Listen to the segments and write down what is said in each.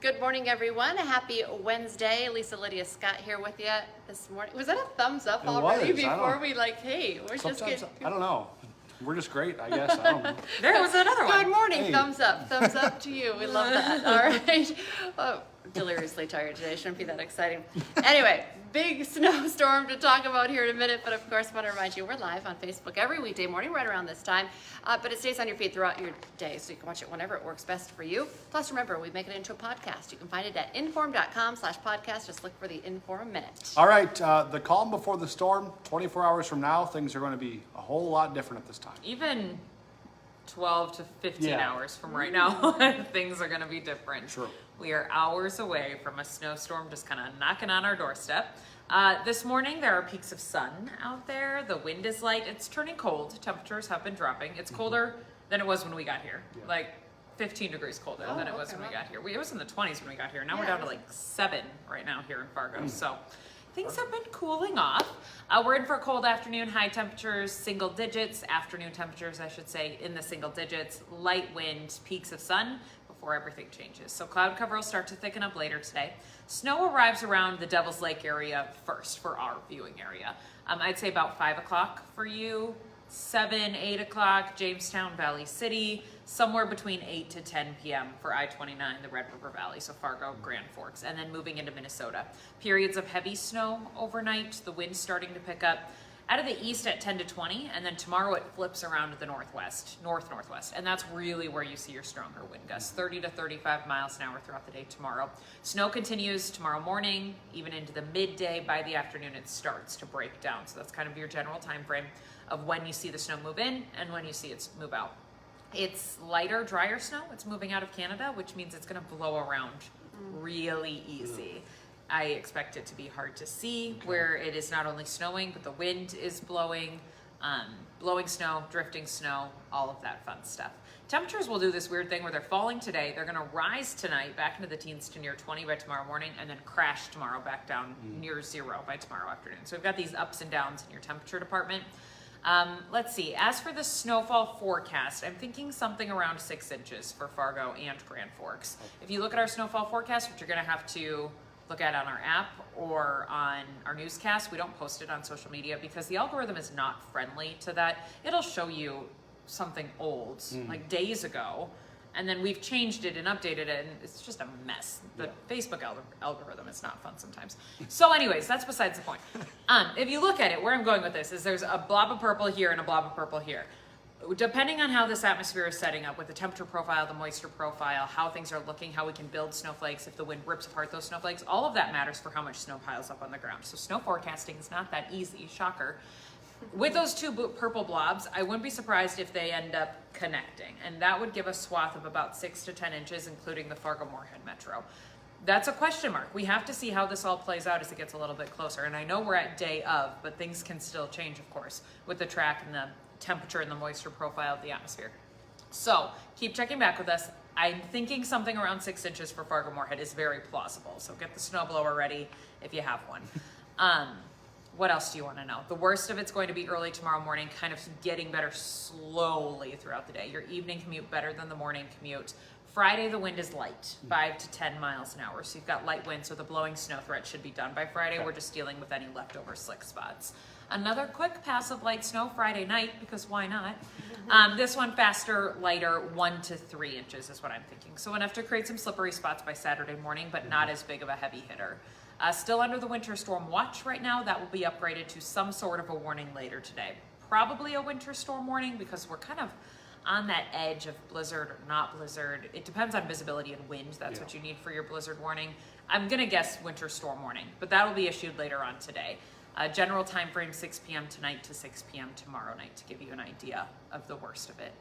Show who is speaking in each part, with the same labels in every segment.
Speaker 1: Good morning, everyone. Happy Wednesday. Lisa, Lydia, Scott here with you this morning. Was that a thumbs up already before we hey, we're just getting...
Speaker 2: I don't know. We're just great, I guess. I don't know.
Speaker 1: There was another one. Good morning.
Speaker 2: Hey.
Speaker 1: Thumbs up. Thumbs up to you. We love that. All right. Oh, deliriously tired today. Shouldn't be that exciting. Anyway, big snowstorm to talk about here in a minute. But of course, I want to remind you, we're live on Facebook every weekday morning right around this time. But it stays on your feed throughout your day, so you can watch it whenever it works best for you. Plus, remember, we make it into a podcast. You can find it at inform.com/podcast. Just look for the Inform Minute.
Speaker 2: All right, the calm before the storm, 24 hours from now, things are going to be a whole lot different at this time.
Speaker 3: Even 12 to 15 hours from right now, things are going to be different.
Speaker 2: True.
Speaker 3: We are hours away from a snowstorm just kind of knocking on our doorstep. This morning, there are peaks of sun out there. The wind is light. It's turning cold. Temperatures have been dropping. It's colder than it was when we got here. Like 15 degrees colder than it was when we got here. It was in the 20s when we got here. Now we're down to like 7 right now here in Fargo. So things have been cooling off. We're in for a cold afternoon. High temperatures, single digits. Afternoon temperatures, I should say, in the single digits. Light wind, peaks of sun before everything changes. So cloud cover will start to thicken up later today. Snow arrives around the Devil's Lake area first for our viewing area. I'd say about 5 o'clock for you, 7, 8 o'clock, Jamestown, Valley City, somewhere between 8 to 10 p.m. for I-29, the Red River Valley, so Fargo, Grand Forks, and then moving into Minnesota. Periods of heavy snow overnight, the wind's starting to pick up out of the east at 10 to 20, and then tomorrow it flips around to the northwest, and that's really where you see your stronger wind gusts, 30 to 35 miles an hour throughout the day tomorrow. Snow continues tomorrow morning, even into the midday. By the afternoon, it starts to break down, so that's kind of your general time frame of when you see the snow move in and when you see it move out. It's lighter, drier snow. It's moving out of Canada, which means it's going to blow around really easy. I expect it to be hard to see where it is not only snowing, but the wind is blowing, blowing snow, drifting snow, all of that fun stuff. Temperatures will do this weird thing where they're falling today. They're going to rise tonight back into the teens to near 20 by tomorrow morning, and then crash tomorrow back down near 0 by tomorrow afternoon. So we've got these ups and downs in your temperature department. Let's see. As for the snowfall forecast, I'm thinking something around 6 inches for Fargo and Grand Forks. If you look at our snowfall forecast, which you're going to have to look at on our app or on our newscast, we don't post it on social media because the algorithm is not friendly to that. It'll show you something old, like days ago, and then we've changed it and updated it, and it's just a mess. The Facebook algorithm is not fun sometimes. So anyways, that's besides the point. If you look at it, where I'm going with this is there's a blob of purple here and a blob of purple here. Depending on how this atmosphere is setting up with the temperature profile, the moisture profile, how things are looking, how we can build snowflakes, if the wind rips apart those snowflakes, all of that matters for how much snow piles up on the ground. So snow forecasting is not that easy, shocker. With those two purple blobs, I wouldn't be surprised if they end up connecting, and that would give a swath of about 6 to 10 inches, including the Fargo-Moorhead Metro. That's a question mark. We have to see how this all plays out as it gets a little bit closer, and I know we're at day of, but things can still change, of course, with the track and the temperature and the moisture profile of the atmosphere. So keep checking back with us. I'm thinking something around 6 inches for Fargo-Moorhead is very plausible, so get the snowblower ready if you have one. What else do you want to know? The worst of it's going to be early tomorrow morning, kind of getting better slowly throughout the day. Your evening commute better than the morning commute. Friday, the wind is light, 5 to 10 miles an hour. So you've got light wind, so the blowing snow threat should be done by Friday. We're just dealing with any leftover slick spots. Another quick pass of light snow Friday night, because why not? This one faster, lighter, 1 to 3 inches is what I'm thinking. So enough to create some slippery spots by Saturday morning, but not as big of a heavy hitter. Still under the winter storm watch right now. That will be upgraded to some sort of a warning later today. Probably a winter storm warning because we're kind of on that edge of blizzard or not blizzard. It depends on visibility and wind. That's what you need for your blizzard warning. I'm going to guess winter storm warning, but that will be issued later on today. General time frame 6 p.m. tonight to 6 p.m. tomorrow night to give you an idea of the worst of it.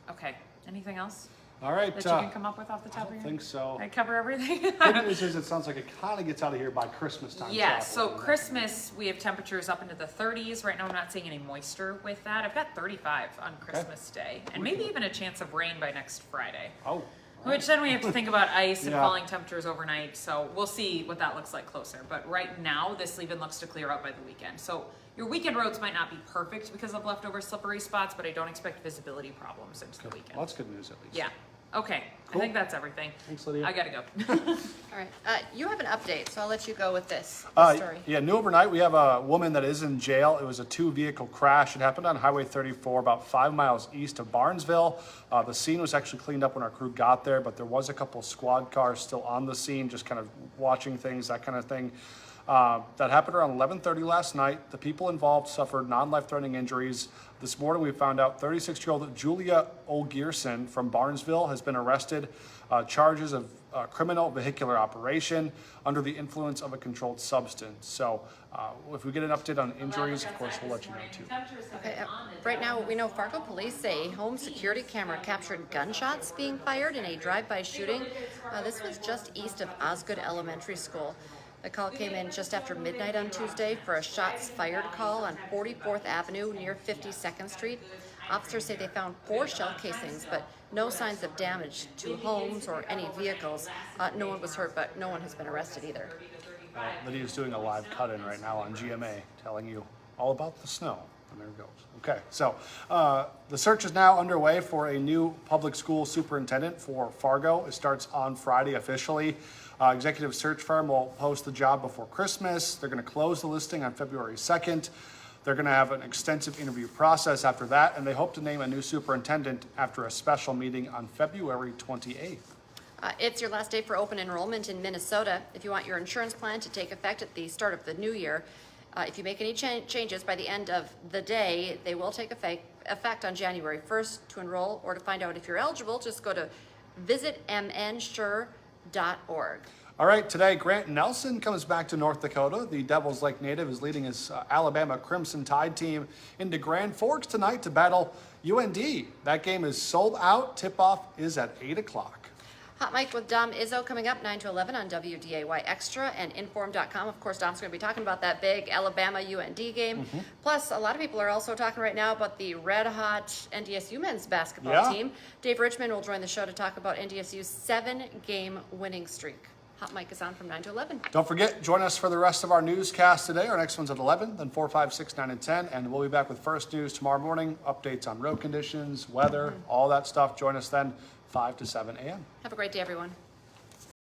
Speaker 3: Okay, anything else?
Speaker 2: All right.
Speaker 3: That you can come up with off the top of your head?
Speaker 2: I think so.
Speaker 3: I cover everything?
Speaker 2: Good news is it sounds like it kind of gets out of here by Christmas time.
Speaker 3: Yeah, so Christmas, we have temperatures up into the 30s. Right now, I'm not seeing any moisture with that. I've got 35 on Christmas Day, and maybe even a chance of rain by next Friday.
Speaker 2: Oh.
Speaker 3: Which then we have to think about ice and falling temperatures overnight, so we'll see what that looks like closer. But right now, this even looks to clear out by the weekend. So your weekend roads might not be perfect because of leftover slippery spots, but I don't expect visibility problems into the weekend.
Speaker 2: Well, that's good news at least.
Speaker 3: Yeah. Okay,
Speaker 2: Cool.
Speaker 3: I think that's everything.
Speaker 2: Thanks, Lydia.
Speaker 3: I gotta go.
Speaker 1: All right. You have an update, so I'll let you go with this story.
Speaker 2: Yeah, new overnight, we have a woman that is in jail. It was a 2-vehicle crash. It happened on Highway 34, about 5 miles east of Barnesville. The scene was actually cleaned up when our crew got there, but there was a couple squad cars still on the scene, just kind of watching things, that kind of thing. That happened around 11:30 last night. The people involved suffered non-life-threatening injuries. This morning, we found out 36-year-old Julia Olgierson from Barnesville has been arrested. Charges of criminal vehicular operation under the influence of a controlled substance. So if we get an update on injuries, of course, we'll let you know too.
Speaker 1: Okay, right now, we know Fargo police say a home security camera captured gunshots being fired in a drive-by shooting. This was just east of Osgood Elementary School. The call came in just after midnight on Tuesday for a shots fired call on 44th Avenue near 52nd Street. Officers say they found 4 shell casings, but no signs of damage to homes or any vehicles. No one was hurt, but no one has been arrested either.
Speaker 2: Lydia's doing a live cut-in right now on GMA, telling you all about the snow. And there it goes. Okay, so the search is now underway for a new public school superintendent for Fargo. It starts on Friday officially. Executive search firm will post the job before Christmas. They're going to close the listing on February 2nd. They're going to have an extensive interview process after that, and they hope to name a new superintendent after a special meeting on February 28th.
Speaker 1: It's your last day for open enrollment in Minnesota. If you want your insurance plan to take effect at the start of the new year, if you make any changes by the end of the day, they will take effect on January 1st. To enroll or to find out if you're eligible, just go to visitmnsure.org.
Speaker 2: All right, today Grant Nelson comes back to North Dakota. The Devils Lake native is leading his Alabama Crimson Tide team into Grand Forks tonight to battle UND. That game is sold out. Tip-off is at 8 o'clock.
Speaker 1: Hot Mic with Dom Izzo coming up 9 to 11 on WDAY Extra and Inform.com. Of course, Dom's going to be talking about that big Alabama UND game. Plus, a lot of people are also talking right now about the red-hot NDSU men's basketball team. Dave Richmond will join the show to talk about NDSU's 7-game winning streak. Hot Mic is on from 9 to 11.
Speaker 2: Don't forget, join us for the rest of our newscast today. Our next one's at 11, then 4, 5, 6, 9, and 10. And we'll be back with First News tomorrow morning, updates on road conditions, weather, all that stuff. Join us then, 5 to 7 a.m.
Speaker 1: Have a great day, everyone.